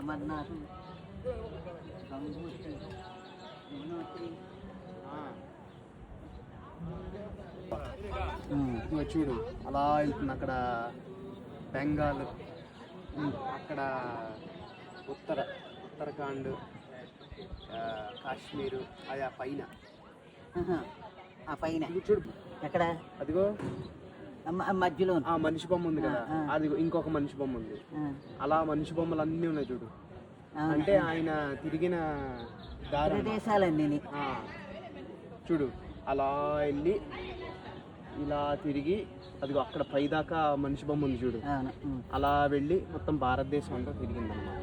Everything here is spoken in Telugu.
అమర్నాథ్, గంగోత్రి, యమునోత్రి. చూడు అలా వెళ్తుంది అక్కడ బెంగాల్, అక్కడ ఉత్తరాఖండ్, కాశ్మీరు, అది ఆ పైన. ఆ పైన చూడు ఎక్కడ? అదిగో మధ్యలో ఆ మనిషి బొమ్మ ఉంది కదా, అది ఇంకొక మనిషి బొమ్మ ఉంది. అలా మనిషి బొమ్మలు అన్నీ ఉన్నాయి చూడు. అంటే ఆయన తిరిగిన ప్రదేశాలన్నీ చూడు. అలా వెళ్ళి ఇలా తిరిగి అదిగో అక్కడ పైదాకా మనిషి బొమ్మ ఉంది చూడు. అలా వెళ్ళి మొత్తం భారతదేశం అంతా తిరిగిందన్నమాట.